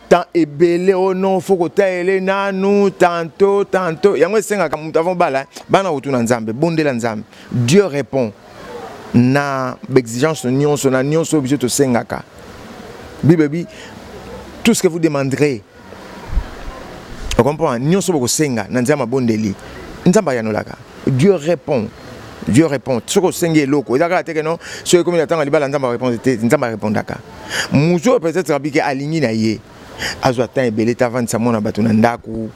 tant ebele oh non faut que taele na nous tantôt yango senga ka mutu avon bala bana utuna nzambe bondela nzambe. Dieu répond na exigence nyonso na nyonso objet to senga ka bibebi tout ce que vous demanderez. Vous comprenez? Nyonso boko senga na nzamba bondeli nzamba yanolaka. Dieu répond. Dieu répond. Ce que c'est loko. Il a raté que non. Ce que comme il attend à l'ibala nzamba répond. Nzamba répond daka. Muzo peut-être rabiki aligné na ye. Azwa tan ebele tavandi sa mona bato na ndaku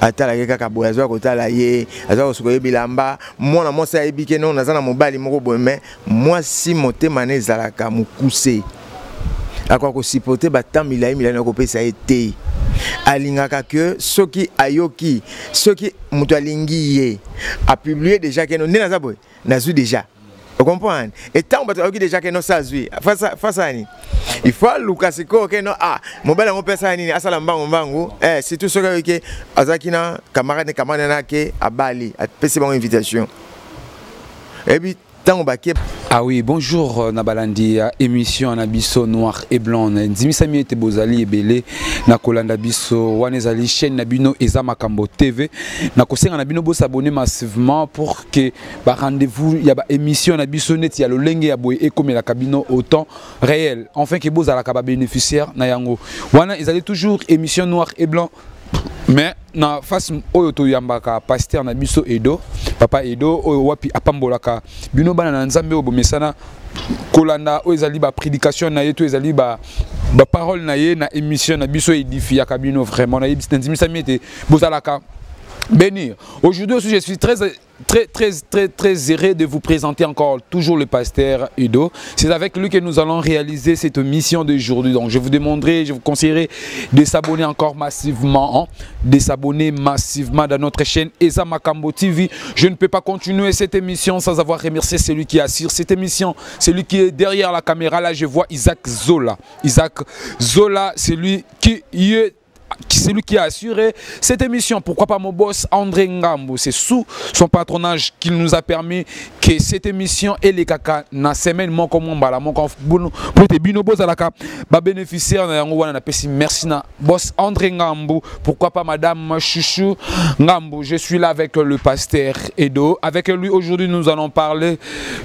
atala ke kaka boya azwa kotala ye azwa kosukoye bilamba mona mosa ebike non nazana mobali moko boye mais moi si motema ne ezalaka mokuse akwa kosipote batam milai na kopesa ete alingaka que soki ayoki soki mutu alingi ye a publié déjà que non ne naza boye nazwi déjà. Vous comprenez? Et tant que vous déjà que non ça zui face à ni il faut Lucasiko que non mobile on personne ni asala mbangu c'est tout ce que azakina camarade na ke abali a pesi bon invitation et puis tant baké. Ah oui, bonjour Nabalandi, émission Nabiso Noir et Blanc. Nzimisami ete bozali ebele na kolanda biso wanezali chaîne Nabino Eza Makambo TV. Na kosenga Nabino bo s'abonner massivement pour que ba rendez-vous ya ba émission Nabiso net ya lolenge ya boye ekomela la cabino au temps réel. Enfin que bozala ka ba bénéficiaire na yango. Wana ezali toujours émission Noir et Blanc. Mais na face oyo to yambaka pasteur na biso Edo papa Edo oyo wapi apambolaka bino bana na nzambe obo mesana kolanda oyo ezali ba prédication na ye to ezali ba parole na ye na émission na biso édifia kabino vraiment na yebisi nzimisa miete bozalaka bénir. Aujourd'hui aussi je suis très heureux de vous présenter encore toujours le pasteur Edo. C'est avec lui que nous allons réaliser cette mission d'aujourd'hui. Donc je vous demanderai, je vous conseillerais de s'abonner encore massivement, de s'abonner massivement dans notre chaîne Eza Makambo TV. Je ne peux pas continuer cette émission sans avoir remercié celui qui assure cette émission, celui qui est derrière la caméra. Là je vois Isaac Zola. Isaac Zola, c'est lui c'est lui qui a assuré cette émission. Pourquoi pas mon boss André Ngambo? C'est sous son patronage qu'il nous a permis que cette émission et les caca na semaine mon comme bala mon pour te bino boss à la cap ba bénéficiaire na yango wana na pesi merci na boss André Ngambo. Pourquoi pas madame Chouchou Ngambo? Je suis là avec le pasteur Edo. Avec lui aujourd'hui nous allons parler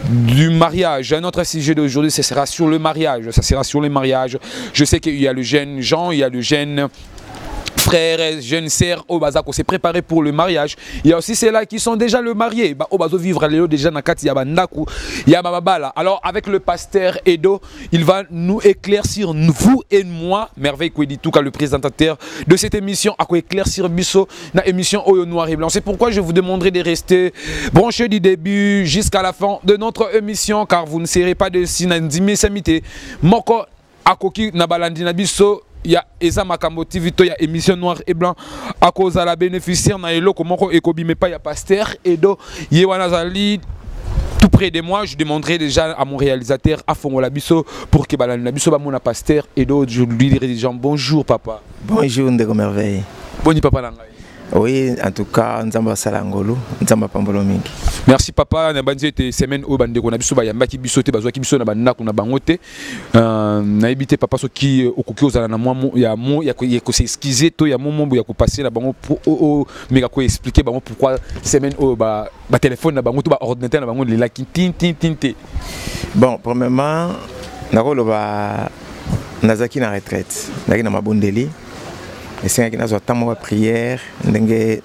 du mariage. Un autre sujet d'aujourd'hui ce sera sur le mariage. Ça sera sur le mariage. Je sais qu'il y a le jeune Jean, il y a le jeune frères, jeunes sœurs au Bazako s'est préparé pour le mariage. Il y a aussi ceux-là qui sont déjà le mariés. Au Bazo vivre à l'élo déjà Nakati Yabandaku, Yababala. Alors avec le pasteur Edo, il va nous éclaircir vous et moi, Merveille Koueditouka, le présentateur de cette émission, à quoi éclaircir Bisso, na émission Oyo Noir et Blanc. C'est pourquoi je vous demanderai de rester branchés du début jusqu'à la fin de notre émission, car vous ne serez pas de Sinandimi Samité. Moko Akoki Nabalandi Nabiso. Il y a Eza Makambo TV, il y a émission Noir et Blanc à cause de la bénéficiaire na elo comment ekobi mais pas il y a pasteur Edo Yewanazali tout près de moi. Je demanderai déjà à mon réalisateur Afongola Bisso pour que balana biso ba mon pasteur Edo. Je lui dirai des gens bonjour papa. Bonjour Ndeko Merveille. Boni papa nangai. Oui, en tout cas, Nzamba Salangolo, Nzamba Pambolo mingi. Merci papa, na banzi te semaine o bande ko na biso ba yamba ki biso te bazwa ki biso na banda ko na bangote. Na ebité papa so ki okoki ozala na moi ya ko s'excuser to ya mombo ya ko passer na bango pour mega ko expliquer bango pourquoi semaine o ba téléphone na bango to ba ordinateur na bango le la tin. Bon, premièrement, nakolo ba nazaki na retraite, naki na mabondeli. Et c'est qu'il y a une prière,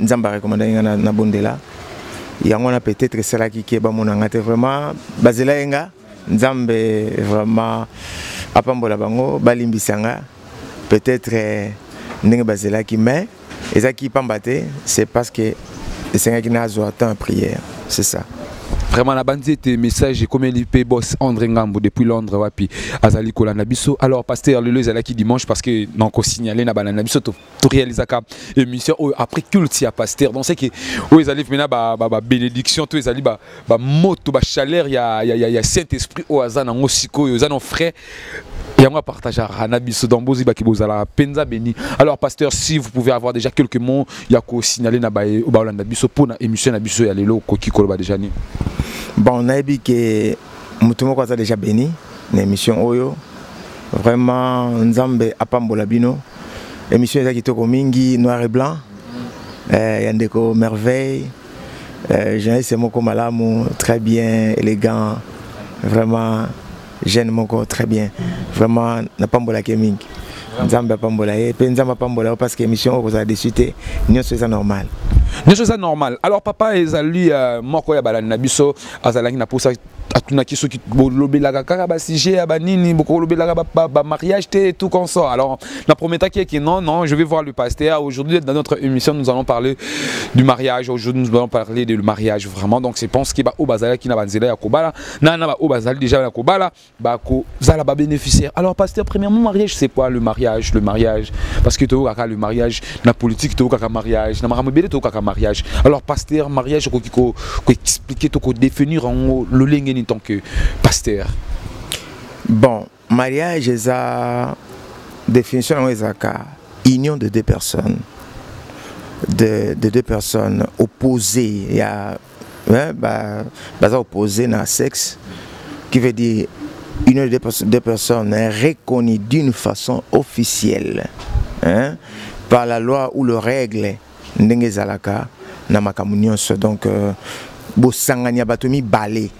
Nzamba recommandé na bondela. Il y a peut-être cela qui est vraiment Bazilaenga, Nzambe vraiment apambola bango, balimbisanga. Peut-être Nenge Bazela qui met, et ça qui pambate, c'est parce que le Seigneur qui n'a pas en prière, c'est ça. Vraiment la bande tes messages comme l'IP boss André Ngambo depuis Londres wapi azali kolanda biso. Alors pasteur le ezalaki dimanche parce que non ko signaler na balanda biso to réaliser ka émission après culte ya pasteur. Donc c'est que ezali mena ba bénédiction to ezali ba moto ba chaleur ya Saint-Esprit o azana ngosiko yo azana frère et on va partager à Nabiso Dambozi Bakibozala Penza Beni. Alors pasteur, si vous pouvez avoir déjà quelques mots, il y a qu'à signaler Nabaye ou Baolanda Biso pour la émission Nabiso ya lelo koki koloba déjà ni. Bon, on a dit que mutumo kwa déjà béni na émission Oyo vraiment nzambe apambola bino émission eza kitoko mingi noir et blanc yandeko merveille journaliste moko malamu très bien élégant vraiment jeune moko très bien vraiment napambola ke mingi nzambe apambola ye pe nzambe apambola parce que émission ko za décité nyonso eza normal. Des choses anormales. Alors papa ezali moko ya balani na biso azalaki na posa atunaki soki bolobelaka kaka ba sujet ba nini boko lobelaka ba mariage et tout comme ça. Alors la prometa qui est que non je vais voir le pasteur aujourd'hui dans notre émission nous allons parler du mariage. Aujourd'hui nous allons parler du mariage vraiment donc c'est pense que ba o bazala ki na banzela ya kobala na ba o bazali déjà ya kobala ba ko zala ba bénéficiaire. Alors pasteur premièrement mariage c'est quoi le mariage parce que to kaka le mariage na politique to kaka mariage na maramobele to kaka mariage. Alors pasteur mariage ko expliquer to ko définir en le lengeni en tant que pasteur. Bon, mariage est la définition est union de deux personnes, de deux personnes opposées. Il y a opposé dans le sexe, qui veut dire union de deux personnes reconnues d'une façon officielle par la loi ou le règle n'engezalaka na makamunion. Donc bosanganya batomi balé.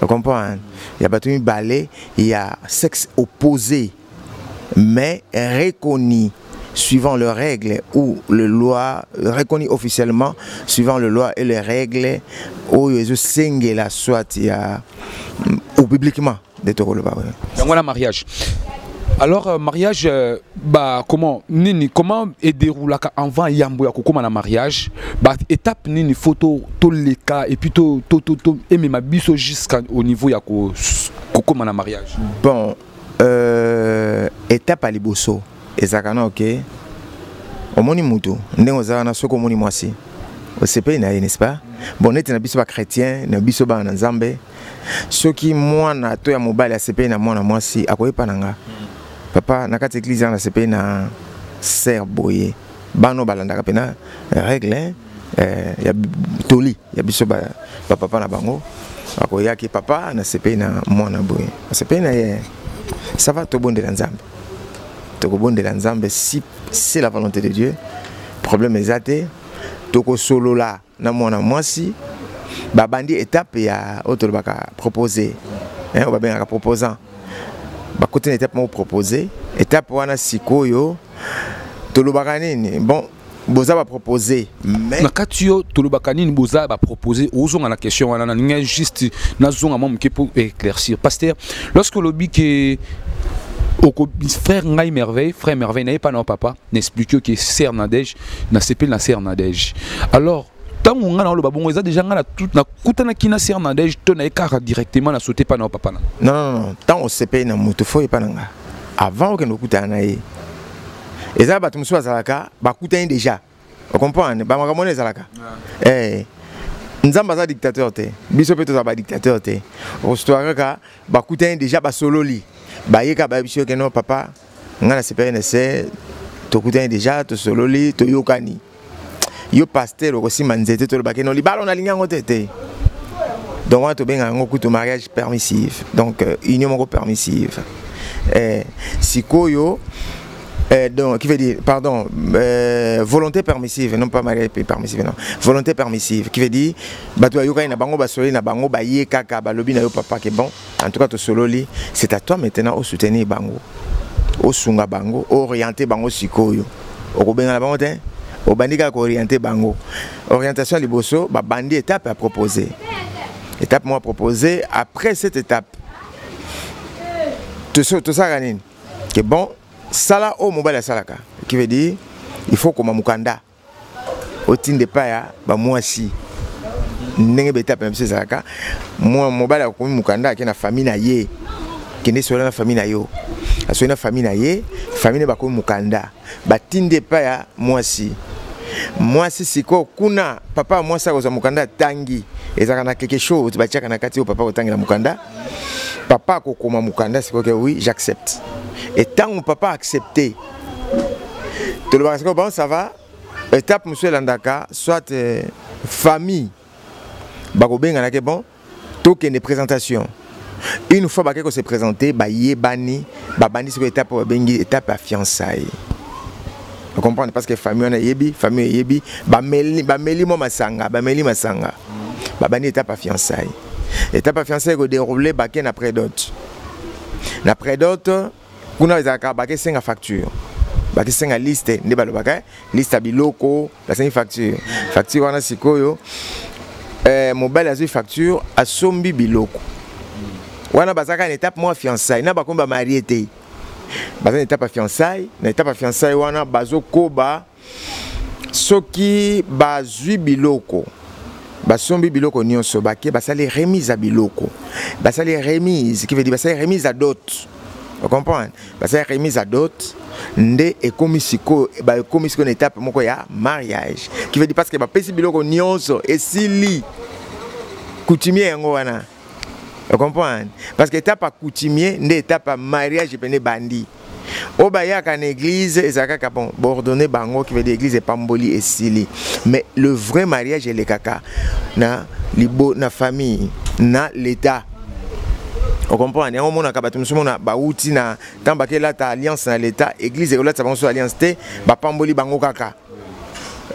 Vous comprenez? Il y a batomi balé, il y a sexe opposé, mais reconnu suivant les règles ou les lois, reconnu officiellement suivant les lois et les règles où ils singent la soit il y a ou publiquement de tout le bas. Donc voilà mariage. Alors mariage comment est déroulé avant yambo ya kokoma na mariage étape nini photo to les cas et puis to aimer ma biso jusqu'au niveau ya kokoma na mariage. Bon étape à liboso ezakana OK omoni mutu ndenge ozana soko omoni mwasi osepe na n'est-ce pas bon neti na biso ba chrétien na biso ba na nzambe soki mwana to ya mobali asepe na mwana mwasi akoyepa nanga papa nakati église na sepe na ser boye bano balandaka pena règle ya toli ya biso ba papa na bango akoyaki papa na sepe na mwana boye sepe na ye ça va to bonde la nzambe to bonde la nzambe si c'est la volonté de Dieu problème ezate to ko solo la na mwana mwasi ba bandi étape ya autre baka proposer on va bien proposant ba côté une étape m'a proposé étape wana sikoyo tolobaka nini bon boza ba proposer mais na katio tolobaka nini boza ba proposer ozonga la question wana na ninga juste na zonga mom ke pour éclaircir pasteur lorsque lobi que frère ngai merveille frère merveille n'avait pas non papa n'explique que sœur Nadège na CP na sœur Nadège alors tant on a le babon déjà na toute na kutana kina sœur Nadège to na ekara directement na sauter pas non papa non tant on CP na moto fo pas nanga avant que nous kutana et ça ba tumso azalaka ba kutana déjà on comprend ba makamone azalaka nzamba za dictateur te biso pe to za ba dictateur te histoire ka ba kutana déjà ba sololi ba yeka ba biso que non papa ngana CP c'est to kutana déjà to sololi to yokani yo pasteur aussi manzete to le bakeno libalo na linga ngotete donc on to benga ngokuto mariage permissif donc union moko permissive sikoyo donc qui veut dire pardon volonté permissive non pas mariage permissive non volonté permissive qui veut dire bato yoka na bango basoli na bango ba yeka ka balobi na yo papa que bon en tout cas to sololi c'est à toi maintenant au soutenir bango au sunga bango orienter bango sikoyo okobenga na bango te au bandika orienté bango orientation liboso ba bandi étape à proposer étape moi proposer après cette étape tout ça ganine que bon sala au mobile salaka qui veut dire il faut comme mukanda au tinde pas ya ba mwasi ndenge étape même salaka moi mobile ko mukanda ki na famille na ye qui ne soit na famille na yo aso na famille na ye famille ba ko mukanda ba tinde pas ya mwasi mwasi siko kuna papa mwasi ko za mukanda tangi ezaka na quelque chose ba tiaka na kati au papa ko tangi na mukanda papa ko koma mukanda siko que oui j'accepte et tant mon papa accepté tout le monde bon ça va étape monsieur landaka soit famille ba ko benga na ke bon toke ne présentation Une fois que se présenté, yebani, bandi sur étape étape à fiançailles. Vous comprenez parce que famille on a yebi, bameli mo masanga, bandi étape à fiançailles. Étape à fiançailles go dérouler baken après d'autres. Après d'autres, kuna ezaka baken senga facture. Baken senga liste, ne balo baken liste biloko, la senga facture. Facture wana sikoyo mobile azu facture a sombi biloko. Wana bazaka une étape moi fiançailles, na bakomba marié té. Baza une étape à fiançailles, na étape à fiançailles wana bazo koba soki bazui biloko. Basombi biloko nyonso bake basali remise à biloko. Basali remise qui veut dire basali remise à dot. Vous comprenez? Basali remise à dot. Nde ekomisiko une étape moko ya mariage. Qui veut dire parce que ba pesi biloko nyonso esili coutumier yango wana. Vous comprenez? Parce que étape à coutumier, nde étape à mariage pene bandi. Obaya qu'en église, ezaka bon ordonné bango qui veut dire église et pamboli et sili. Mais le vrai mariage est le kaka na libo na famille na l'état. On comprend? On mona kabatu musumona bauti na tambake la ta alliance na l'état église et là ça va sur alliance té ba pamboli bango kaka.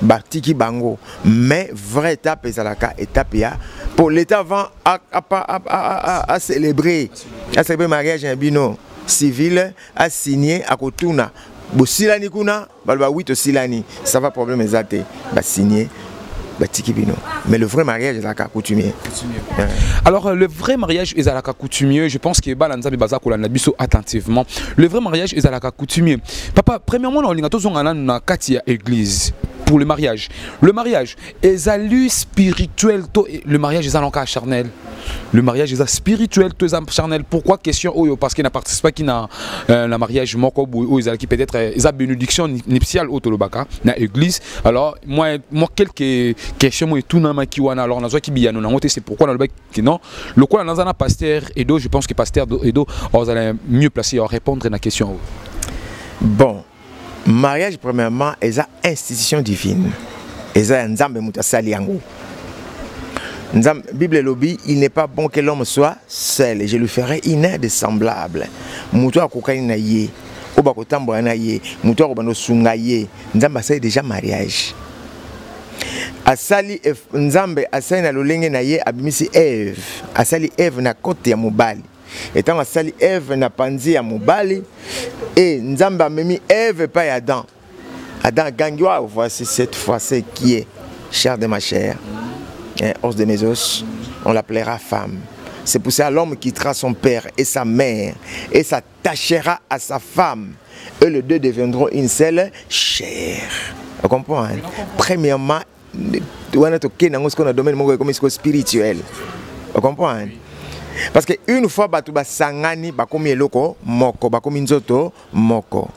Batiki bango. Mais vraie étape ezalaka étape ya pour l'état avant à célébrer mariage un bino civil a signé à Kotuna. Bo silani kuna, balba 8 silani, ça va problème exacté. Ba signé batiki bino. Mais le vrai mariage est à coutumier. Alors le vrai mariage est à la coutumier, je pense que balanza baza kolanda biso attentivement. Le vrai mariage est à la coutumier. Papa, premièrement on linga tozongana na kati ya église. Pour le mariage est allu spirituel, le mariage est encore charnel. Le mariage est spirituel, tout est charnel. Pourquoi question oyo? Parce qu'il n'a participé qui n'a la mariage moko ou qui peut-être la bénédiction nuptiale au tolobaka na église. Alors moi quelques questions moi tout na makiwana alors na zo ki biyano na ngote c'est pourquoi dans le bac non le quoi dans un pasteur Edo je pense que pasteur Edo vous allez mieux placé à répondre à la question. Bon. Mariage, premièrement, est une institution divine. C'est un nzambe muta saliango. Bible lobby, il n'est pas bon que l'homme soit seul. Je lui ferai une aide semblable. Muto akokani na ye, obakotambo na ye, muto akobano sunga ye. Nzambe c'est déjà mariage. Asali nzambe asali na lolenge na ye abimisi Eve. Asali Eve na kote ya mobali. Étant asali Eve na panzi ya mobali et nzambe a mis Eve pas Adam. Adam gangwa voici cette fois c'est qui est chair de ma chair, os de mes os, on l'appellera femme. C'est pour ça l'homme quittera son père et sa mère et s'attachera à sa femme et les deux deviendront une seule chair. Vous comprenez? Premièrement, on a toqué dans ce qu'on a domaine comme spirituel. Vous comprenez? Parce que une fois batu basangani bakomi eloko moko bakomi nzoto moko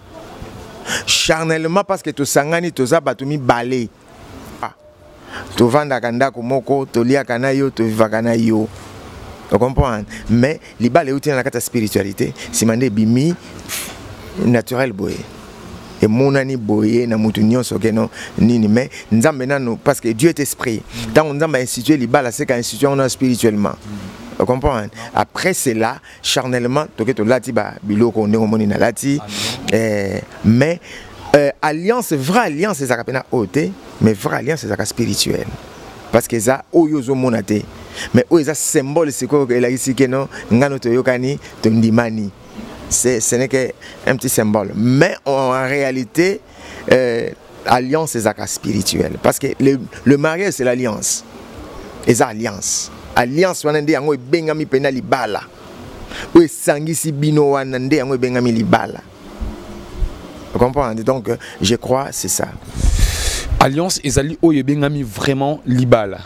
charnellement parce que to sangani toza batu mi balé to vanda kanda ko moko to lia kana yo to vivaka na yo. Vous comprenez? Mais li balé outi na kata spiritualité si mande bimi naturel boye et monani boye na mutu nyonso keno nini mais nzambe nano parce que Dieu est esprit tant nzambe a institué li bala c'est qu'a institué on a spirituellement. Vous comprenez? Après cela, charnellement, biloko na lati, mais alliance, vraie alliance, c'est ça mais vraie alliance, c'est ça spirituelle. Parce que ça, oyozo monate, mais oyozo symbole, c'est quoi que la ici que non, ngano toyokani, tondimani. Ce n'est qu'un petit symbole. Mais en réalité, alliance, c'est ça spirituelle. Parce que le mariage, c'est l'alliance. Et ça, alliance. Alliance wanande yango bengami pena libala. Ou sangisi bino wanande yango bengami libala. Vous comprenez? Donc je crois c'est ça. Alliance ezali oyo bengami vraiment libala.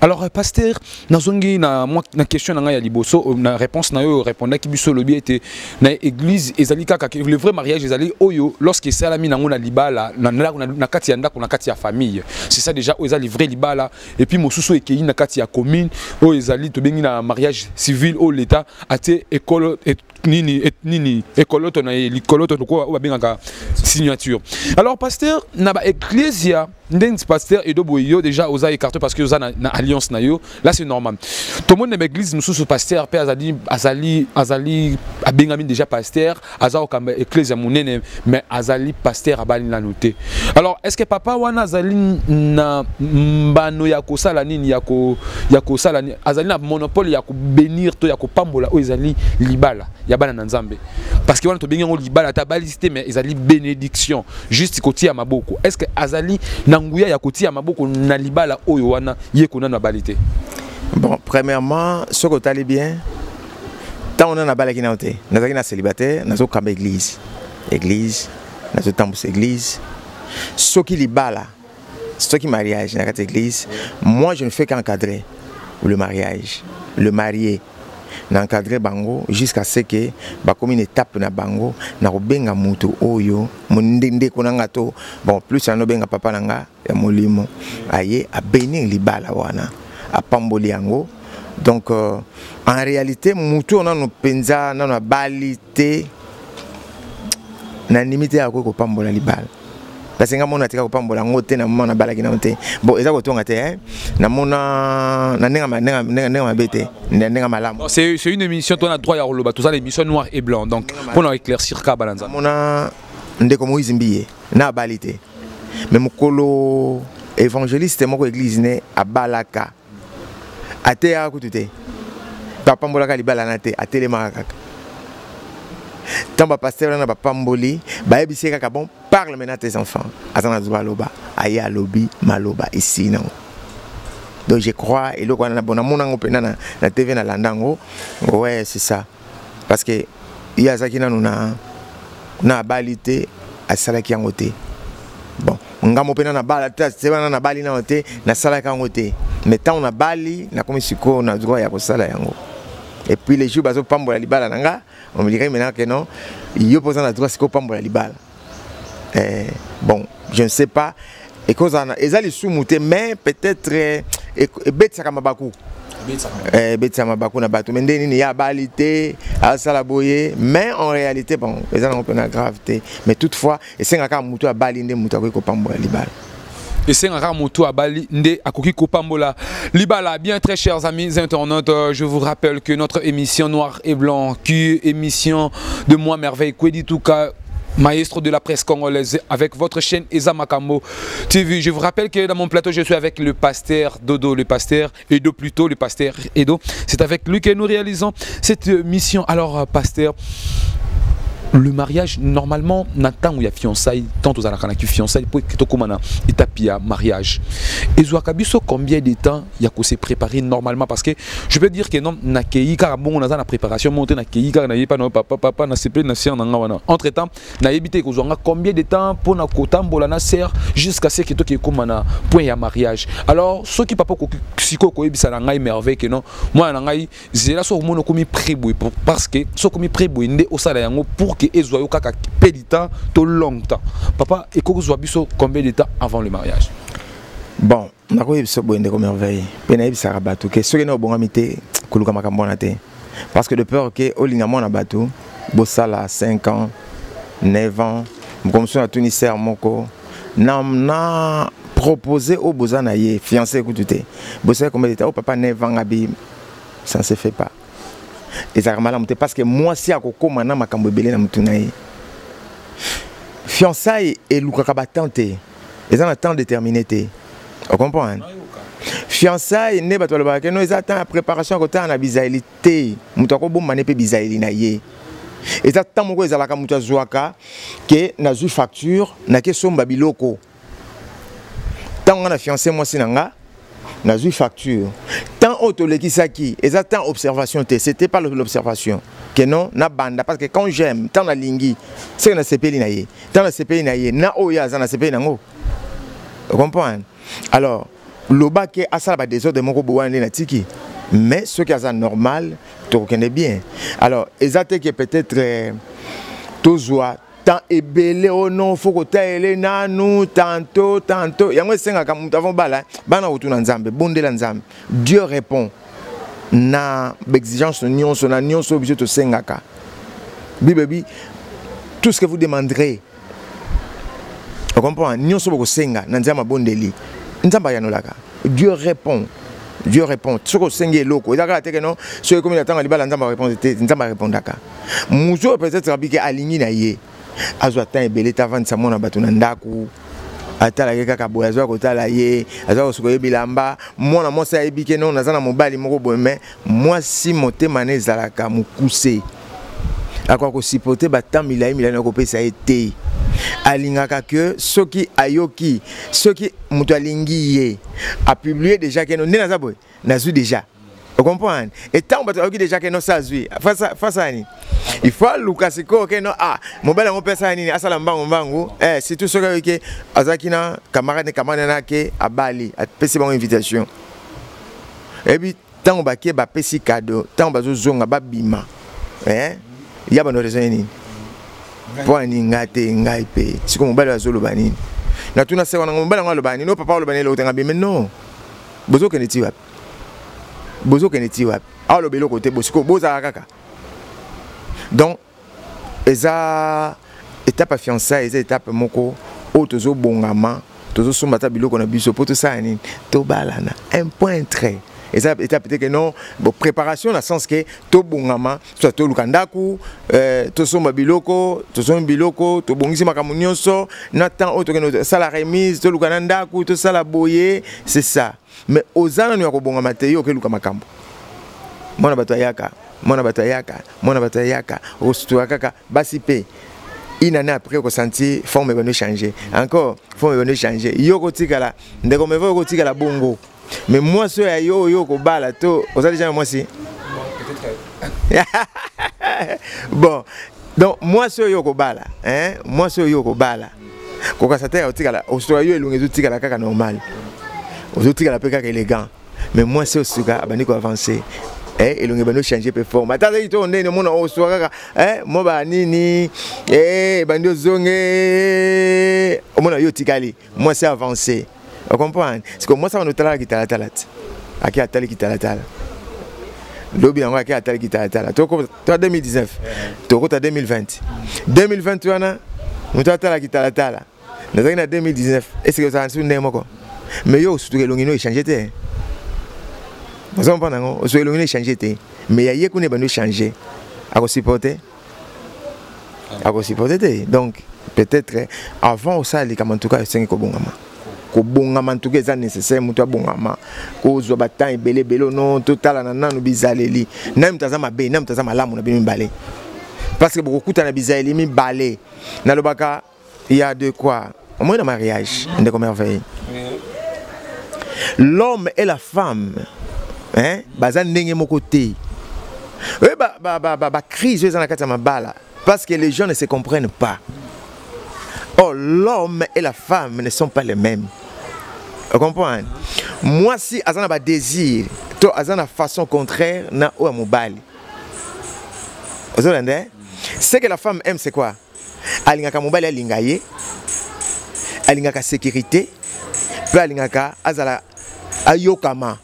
Alors pasteur nazongi na moi na question na ya liboso na réponse na yo répondre ki biso lobi était na église ezali kaka le vrai mariage ezali oyo lorsque salami na ngona libala na kati ya ndako na kati ya famille. C'est ça déjà oyo ezali vrai libala et puis mosusu ekei na kati ya commune oyo ezali to bengi na mariage civil au l'état ate école nini ekoloto na likoloto ko ba bengaka signature. Alors pasteur na ba ecclesia ndenge pasteur Edo Boyo déjà osa écarté parce que osa na alliance na yo là c'est normal. Tout le monde na église mususu pasteur pe azali abengami déjà pasteur azao kamba ecclesia munene mais azali pasteur abali na noté. Alors est-ce que papa wana azali na mbano ya kosala nini ya kosala azali na monopole ya ko bénir to ya ko pambola o ezali libala ya bana na nzambe parce que wana to bengi ngo libala ta balisité mais ezali bénédiction juste kotia maboko. Est-ce que azali na nguya ya kotia maboko na libala oyo wana ye kona na balité? Bon, premièrement, ce que tu allais bien, tant on a na balaki na oté, nazaki na célibataire, nazo kamba église, nazo tambus église, ce qui libala, ce qui mariage na kat église, moi je ne fais qu'encadrer le mariage, le marié. N'encadrer bango jusqu'à ce que ba comme une étape na bango na kobenga mutu oyo mundende konanga to bon plus ano benga papa nanga ya molimo aye a bénir libala wana a pamboli yango donc en réalité mutu on a no penza na na balité na limité ya ko pambola libala parce que ngamona tika ko pambola ngote na mona balaki na nte bon eza ko tonga te na mona na nenga mabete nenga malamu. C'est une émission toi na droit ya roloba tout ça l'émission noir et blanc donc pour éclaircir ka balanza mona ndeko Moïse Mbiye na balité mais mokolo évangéliste moko église ne abalaka ate ya kutute papa mbola ka libala na te atelema kaka tant ba pasteur na ba pamboli ba ebisi kaka bon parle maintenant à tes enfants azana zuba loba aya lobi maloba ici non. Donc je crois et le quoi na bona mona ngo pena na TV na landango ouais c'est ça parce que il y a ça qui na balité à salaki yangote bon ngamo pena na bala c'est na bali na ote na salaki yangote mais tant on a bali na comme siko na droit ya ko sala yango. Et puis les jours bazo pambola libala nanga on me dirait maintenant que non il pose na droit siko pambola libala bon je ne sais pas et cause ana ezali sumuté mais peut-être betsa kama baku betsa mabaku na bato mais ndeni ya balité à salaboye mais en réalité bon ezana on na gravité mais toutefois et sengaka mutu abali nde mutu ko pambola libala. Et c'est un rare moto à Bali, Nde Akoki Kopambola. Libala, bien très chers amis internautes, je vous rappelle que notre émission Noir et Blanc, qui est émission de moi merveille, Kwedituka, maestro de la presse congolaise, avec votre chaîne Eza Makambo TV. Je vous rappelle que dans mon plateau, je suis avec le pasteur Dodo, le pasteur Edo plutôt, le pasteur Edo. C'est avec lui que nous réalisons cette mission. Alors, pasteur, le mariage, normalement, Nathan où il y a fiançailles, tant aux Alakana qui fiançailles, pour que tu commandes étape mariage. Et Zouakabiso, combien de temps il y a qu'on s'est préparé normalement? Parce que je peux dire que non, na kei car bon, on a la préparation montée na kei car na pas non papa na sepe na sien na ngwana. Entre temps, na évité que Zouanga combien de temps pour na kotambola na serre jusqu'à ce que tu qui commande point ya mariage. Alors ceux qui papa ko siko ko ebisa na ngai merveille que non, moi na ngai zela so mono komi préboui parce que so komi préboui ndé au sala yango pour que ezoyo kaka peu de temps to longtemps. Papa et ko biso combien de temps avant le mariage? Bon, na ko biso boende ko merveille. Pena ebisa ka bato que ceux qui na bongamité kuluka makambo na te. Parce que de peur que olinga mona bato bosala 5 ans, 9 ans, comme ça Tuni ser moko na proposé au bozana yé fiancé écoutez. Bossa combien de temps papa 9 ans abi ça ne se fait pas. Et ça remarque parce que moi si à koko mana makambo belé na mutunaye. Fiançailles et lukaka batante. Ils ont un temps déterminé té. On comprend hein? Fiançailles ne bato le que nous ils attendent la préparation côté na bizailité. Mutako bom mané pe bizaili na yé. Et ça tant moko ezalaka mutu azwaka que na zu facture na ke somba biloko. Tant on a fiancé moi sinanga na zu facture. Tant autolekisaki, et ça tant observation té, c'était pas l'observation. Que non na banda parce que quand j'aime tant na lingi, c'est na sepeli na yé. Tant na sepeli na yé, na oya za na sepeli nango. Vous comprenez? Alors, loba ke asala ba désordre de moko bowane na tiki. Mais ce qui est normal, tu reconnais bien. Alors, exactement que peut-être toujours tant ébélé au non, faut que tu ailles nous tantôt. Il y a un senga comme nous avons bala, bana autour nzambe, bonde nzambe. Dieu répond. Na exigence nion so obligé to sengaka. Bibi, tout ce que vous demanderez, vous comprenez? Nous sommes au Senga, nous sommes à Bondeli. Dieu répond. Dieu répond. Ce que Senga est loco. Il y a des gens qui ont dit que nous sommes répondre. Mouzo peut-être que aligné na yé. Azwatan et belé avant de s'amona batunandaku. Atala kaka boyazo ko tala yé. Azo ko bilamba. Moi na ça ebike non nazana mobali moko boyeme. Moi si moté mané zalaka mukuse. Akwa ko sipote batamila milana ko pesa été. Alingaka que ceux qui ayoki, ceux qui mutualingi a publié déjà que non naza boy. Nazu déjà. Vous comprenez? Et tant que vous déjà que nous savons, face à nous, il faut Lucasiko que non mobile on peut ça ni asala mbangu c'est tout ce que azakina camarade na ke à Bali a pesi bon invitation. Et puis tant ba ke ba pesi cadeau, tant ba zonga ba bima. Il y a bonne raison ni. Pour ni ngate ngai pe. C'est comme mobile azolo bani. Na tuna se wana mobile ngalo bani, no papa lo bani lo tenga bima non. Bozo ke neti wapi? Bozo keneti wapi alo belo côté bosiko boza kaka. Donc eza étape fiançailles, eza étape moko o tozo bongama tozo somata biloko na biso poto ça ni to balana un point très eza étape peut-être que non bon préparation dans le sens que to bongama soit to lukandaku to somba biloko to bongisi makamu nyonso na temps auto que no sala remise to lukandaku to sala boyer c'est ça. Mais aux années nous avons bon matériau que nous comme makambo. Mona batayaka, ostuaka basi pe. Une année après qu'on sentit forme est venue changer. Encore forme est venue changer. Yo tikala, ndeko me vo tikala bongo. Mais moi ce yo ko bala to, aux déjà moi si. Bon. Donc moi ce yo ko bala, moi ce yo ko bala. Ko ka sataya tikala, ostuayo elungezu tikala kaka normal. Aux autres, il a pas élégant. Mais moi, c'est aussi que je vais avancer. Et l'on va changer de forme. Attends, il on est dans mon soir. Moi, banini. Bando zonge. Mon ayo tikali. Moi, c'est avancer. Vous comprenez? C'est comme moi, ça va nous taler qui tala tala. Aki atali qui tala tala. Lobi en aki atali qui tala tala. Toi 2019. Toi 2020. 2021, nous tala qui tala tala. Nous avons 2019. Est-ce que ça a un souvenir quoi? Mais yo surtout que l'ongino est changé té. Vous en parlez non? Surtout que l'ongino est changé té. Mais il y a qu'on est venu changer. À quoi supporter? À quoi supporter té. Donc peut-être avant ça les en tout cas c'est que bongama. Ko bongama en tout cas c'est nécessaire muto bongama. Ko zo batan belé non total nana no bizaleli. Nam tazama be nam tazama lamu na bi balé. Parce que beaucoup tana bizaleli mi balé. Na lobaka il y a de quoi? Au moins dans le mariage, on est comme merveille. L'homme et la femme, bazan n'engé mon côté. Crise dans la katamabala parce que les gens ne se comprennent pas. Oh, l'homme et la femme ne sont pas les mêmes. Vous comprenez? Moi si azana ba désir, to azana façon contraire na o mobile. Vous entendez? Ce que la femme aime c'est quoi? Alingaka mobile alingaye. Alingaka sécurité. Puis alingaka azala ayokama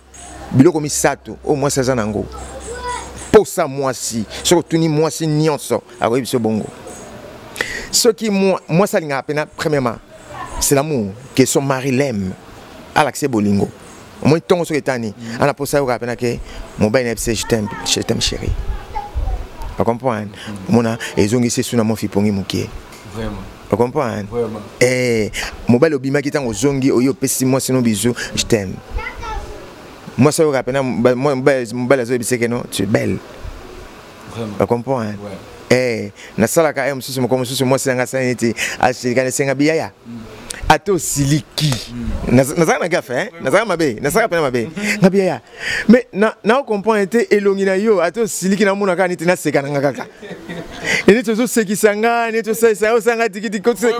biloko misato au moins 16 ans nango. Pour ça moi si, surtout ni moi si nyonso akoyi biso bongo. Ce qui moi ça linga pena premièrement, c'est l'amour que son mari l'aime. À l'accès bolingo. Moi tongo so etani, ana pour ça yo pena que mon ben je t'aime chérie. Vous comprenez? Mona ezongi se suna mo fipongi mukie. Vraiment. Vous comprenez? Mon bel obima qui est en zongi, oyo pesi moi sinon bisous, je t'aime. Moi ça vous rappelle, mon bel azo c'est que non, tu es belle. Vraiment. Vous comprenez? Na sala ka mususu mo comme mususu moi c'est nga sanité, acheter kana senga biaya. Ato siliki. Nazaka na gafe, nazaka mabe, nazaka pena mabe. Ngabiaya. Mais na comprendre été elongi na yo, ato siliki na mona kana tina seka na kaka. Et tout ce qui sanga, tout ça, sanga tikiti, kotsika,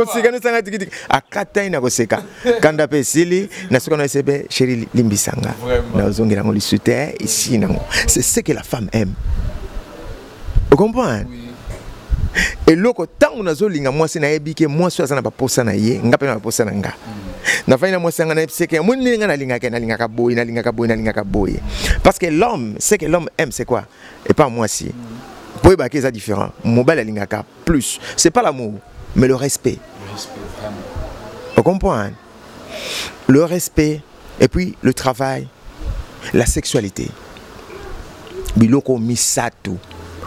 sanga tikiti. Akata ina koseka. Kanda pe sili, na ce qu'on a essayé, chérie limbisanga. Na ozongi na ngoli sute ici na. C'est ce que la femme aime. Vous comprenez? Et loko tangu na zolinga moi c'est na ebike moi so azana ba posa na ye, ngape na posa na nga. Na faina moi sanga na epseke, moi ninga na linga ka boy. Parce que l'homme, ce que l'homme aime c'est quoi? Et pas moi si. Pour eux, c'est différent. Mobile et lingaka plus. C'est pas l'amour, mais le respect. Le respect, vraiment. Vous comprenez? Le respect, et puis le travail, la sexualité. Biloko misato.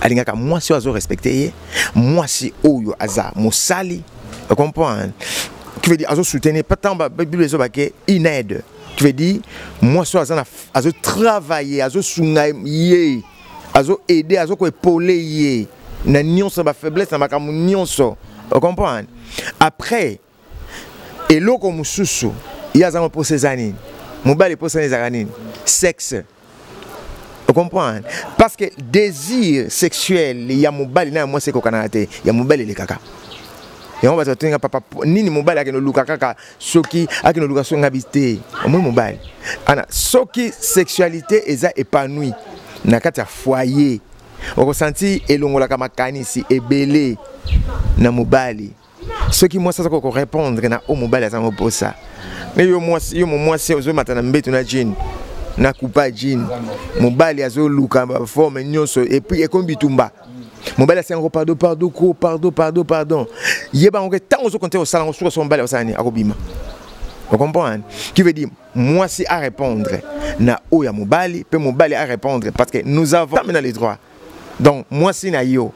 Alingaka, moi si ozo respecté, moi si oyo aza, mosali. Vous comprenez? Qui veut dire, azo soutenir, pas tant, Bible une aide. Qui veut dire, moi si azo travailler, azo sungaye, azo aider, azo épauler, na nyonso ba faiblesse, na makamu nyonso. Vous comprenez? Après, et l'autre mususu, il y a un procès anine. Mobile pour ces anines. Sexe. Vous comprenez? Parce que désir sexuel, il y a mobile, il y a moi c'est kokanate, il y a mobile et les caca. Et on va se tenir papa ni mobile avec le kaka, soki avec le location habité. Au moins mobile. Ana soki sexualité est épanouie. Na kata foyer. On ressenti elongola kama kanisi ebele na mobile. Ce qui moi ça qu'on répondre na au mobile ça me pose ça. Mais yo moi c'est aux matana mbeto na jean na coupa jean mobile azo luka forme nyonso et puis et comme bitumba mobile c'est un pardon yeba on tant on compter au salon sur son mobile osani akobima. Vous comprenez? Qui veut dire moi c'est à répondre na o ya mobile peut mobile à répondre parce que nous avons maintenant les droits. Donc moi c'est na yo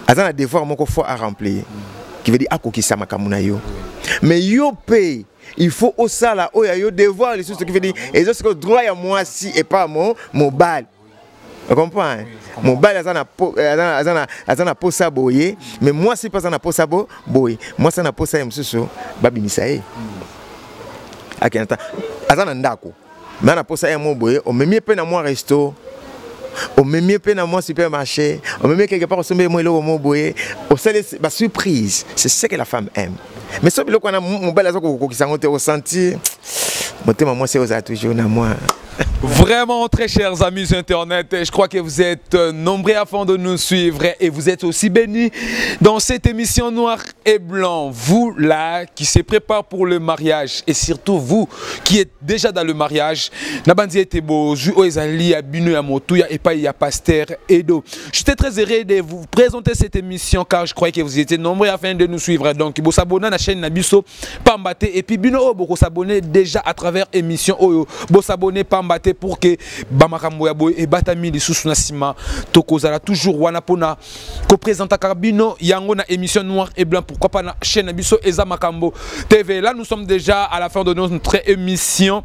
azana devoir moko faut à remplir. Qui veut dire akokisa makamuna yo. Mais yo paye, il faut au sala, au yo devoir les choses qui veut dire et ce que droit à moi si et pas mon mobile. Vous comprenez? Mobile azana posa boye, mais moi si pas azana posa boye, moi ça na posa msusu babi misae. Akenta azana ndako. Mais ana posa mo boye, on me mieux pe na moi resto. On me met peine à moi supermarché, on me met quelque part au sommet moi au boye, au c'est la surprise, c'est ce que la femme aime. Mais ce que qu'on a mon bel azoko qui s'en au sentir, moi c'est aux toujours na moi. Vraiment, très chers amis Internet, je crois que vous êtes nombreux afin de nous suivre et vous êtes aussi bénis dans cette émission Noir et Blanc. Vous là qui se prépare pour le mariage et surtout vous qui êtes déjà dans le mariage. Nabandi était beau, Oezali, Abino, Amotouya et pas il y a Pasteur Edo. J'étais très heureux de vous présenter cette émission car je crois que vous étiez nombreux afin de nous suivre. Donc, vous s'abonnez à la chaîne Nabiso Pambate et puis Bino, vous s'abonnez déjà à travers émission Oyo. Vous s'abonnez Pambate pour que Bamakambo Yaboy et Batami les sous-nasima Tokozala toujours Wanapona ko présenta Carbino Yango na émission Noir et Blanc, pourquoi pas na chaîne Nabiso Eza Makambo TV. Là nous sommes déjà à la fin de notre émission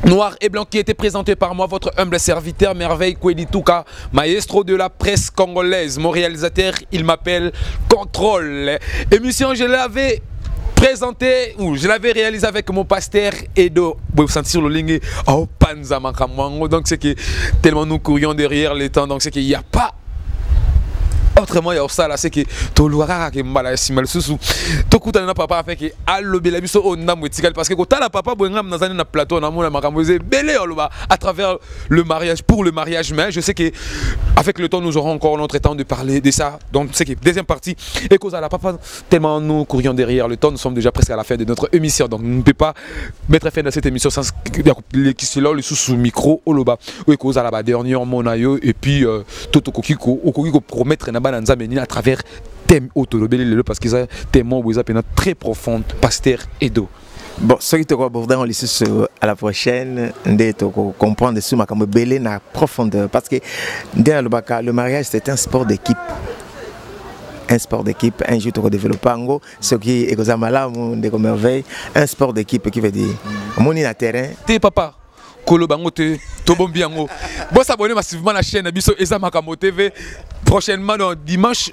Noir et Blanc qui était présenté par moi, votre humble serviteur Merveille Kwedituka, maestro de la presse congolaise. Mon réalisateur, il m'appelle Contrôle. Émission, je l'avais présenté, ou je l'avais réalisé avec mon pasteur Edo. Vous pouvez sentir le ligne au Panza Makamango. Donc c'est que tellement nous courions derrière les temps, donc c'est qu'il n'y a pas. Autrement, il y a ça là, c'est que tout le monde qui m'a si mal sous tout coup t'as papa fait que allo belabiso on a moitié parce que quand t'as la papa boingam dans un plateau na mona makamboze belé à travers le mariage pour le mariage. Mais je sais que avec le temps nous aurons encore notre temps de parler de ça. Donc c'est que deuxième partie et cause à la papa tellement nous courions derrière le temps, nous sommes déjà presque à la fin de notre émission, donc nous ne pouvons pas mettre fin à cette émission sans qui se là le sous micro oloba et cause à la dernière monayo et puis tout au kokiko promettre à travers thème autolobé parce qu'ils ont tellement très profonde pasteur Edo. Bon, ce qui te aborder on laisse à la prochaine de comprendre sur ma comme belé na profondeur parce que dans le mariage c'est un sport d'équipe. Un sport d'équipe, un jour tu développer en ce qui est comme là de merveille, un sport d'équipe qui veut dire mon na terrain. T'es papa Kolobangote, Tobombiango. Bon, s'abonner massivement à la chaîne Abisso Eza Makambo TV. Prochainement, dimanche,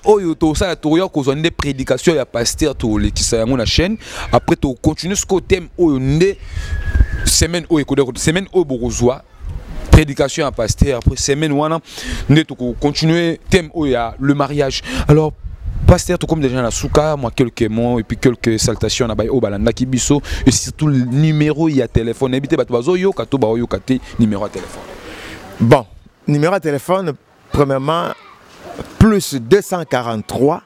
ça a causé des prédications à pasteur qui sont sur la chaîne. Après, tu continues ce thème semaine au Borozoa. Prédication à pasteur. Après, semaine tu continues thème le mariage. Alors, pasteur, tout comme déjà la souka, moi quelques mots et puis quelques salutations à au balanda kibiso et surtout le numéro il y a téléphone. Évitez batouazo yo kato ba yo kate numéro à téléphone. Bon, numéro à téléphone premièrement plus 243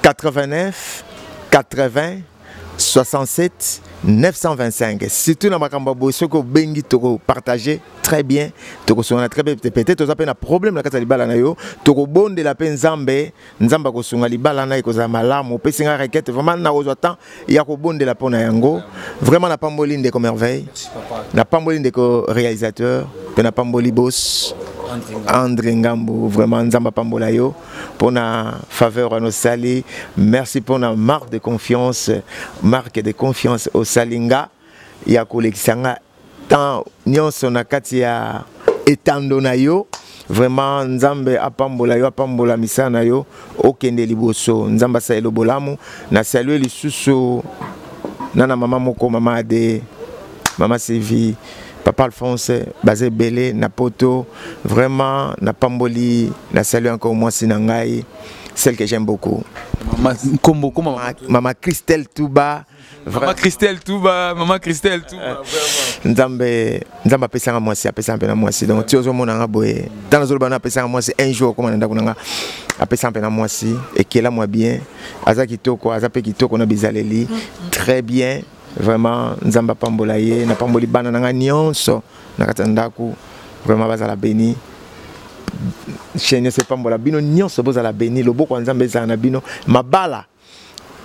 89 80 67 925. Surtout dans ma cambo, ce que bengi toko partager très bien, toko songa très bien. Peut-être vous avez un problème la kata libala na yo, toko bonde la peine nzambe, nzamba ko songa libala na ko za malamu, pe singa requête vraiment na ozo temps, ya ko bonde la pona yango. Vraiment na pamboline de merveille. Na pamboline de réalisateur, pe na pamboli boss. André Ngambo, vraiment Nzamba Pambola yo pour la faveur à nos salis. Merci pour la marque de confiance au Salinga. Il y a collectionnga tant nyonso na kati ya etando na yo. Vraiment Nzambe apambola yo apambola misana yo okende liboso Nzamba sa elo bolamu na saluer lisusu nana mama moko mama Ade mama Sevi Papa Alphonse, Bazé Belé, Napoto, vraiment, Napamboli, na salut encore moi Sinangai, celle que j'aime beaucoup. Maman Christelle Touba. Maman Christelle Touba, Maman Christelle Touba. Nzamba pesanga moi si apesa pena moi si donc tu ozo mona boye. Dans les autres pesanga moi si un jour comme nda kunanga apesa pena moi si et qui est là moi bien. Azaki toko, azape kitoko na bizaleli très bien. Vraiment Nzamba Pambola ye na pamboli bana nanga nyonso na katandaku vraiment bazala beni chenye se pambola bino nyonso bozala beni loboko Nzambe za na bino mabala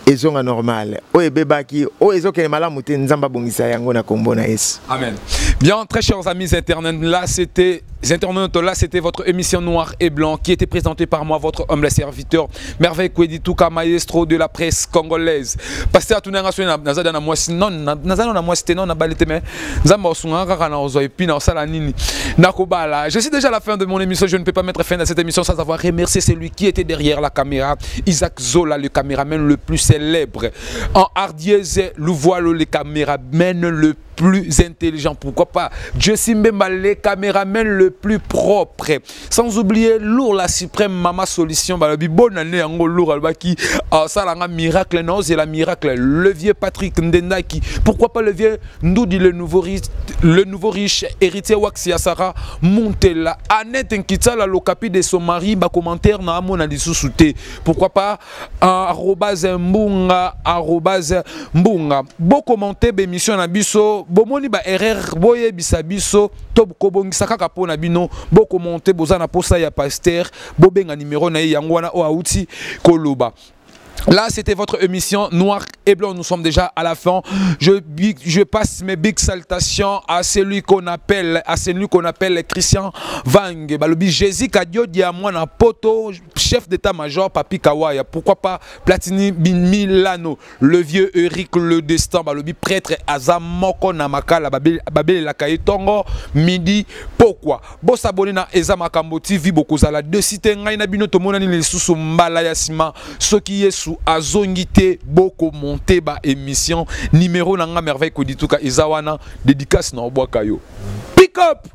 ezonga normal oye bebaki oye ezokene malamu te Nzamba bongisa yango na kombo na Yesu. Amen. Bien, très chers amis internautes, là c'était votre émission Noir et Blanc qui était présentée par moi, votre humble serviteur, Merveille Kwedituka, maestro de la presse congolaise. Pasteur Tunanga Soina, Nazada na mwasi non, Nazada na mwasi non na balete mais Nzamba osunga kaka na ozo epi na osala nini. Nakobala. Je suis déjà à la fin de mon émission, je ne peux pas mettre fin à cette émission sans avoir remercié celui qui était derrière la caméra, Isaac Zola, le caméraman le plus célèbre. En hardiesse, Louvoilo, le caméraman le plus intelligent, pourquoi pas Jessie Mbemba, le caméraman le plus propre, sans oublier Lourd la suprême Mama Solution, bonne année en Lourd qui ça la miracle non c'est la miracle, le vieux Patrick Ndendaki, pourquoi pas le vieux Ndoudi, le nouveau riche héritier Waxia Sarah Montella, Annette Nkitala l'ocapi de son mari, ba commentaire na amona dissouté, pourquoi pas @mbunga beau commenter bémission na biso bomoni ba erreur boye bisabiso to kobongisa kaka pona bino bo commenter bozana posa ya pasteur bo benga numéro na yango wana o auti koloba. Là, c'était votre émission Noir et Blanc. Nous sommes déjà à la fin. Je passe mes big salutations à celui qu'on appelle, Christian Vang. Balobi Jésus Kadio Diamwana Poto, chef d'état-major Papi Kawaya. Pourquoi pas Platini Milano, le vieux Eric Le Destin, Balobi prêtre Azamoko Namakala, Babel Lakaye Tongo, Midi. Pourquoi? Bo s'abonner na Ezamakambo TV, beaucoup à la deux sites. Ngaina bino tomonani les sous mbala yasima, ce qui est sous azongité beaucoup monté ba émission numéro nanga Merveille Kwedituka Izawana dédicace na Obwakayo. Pick up.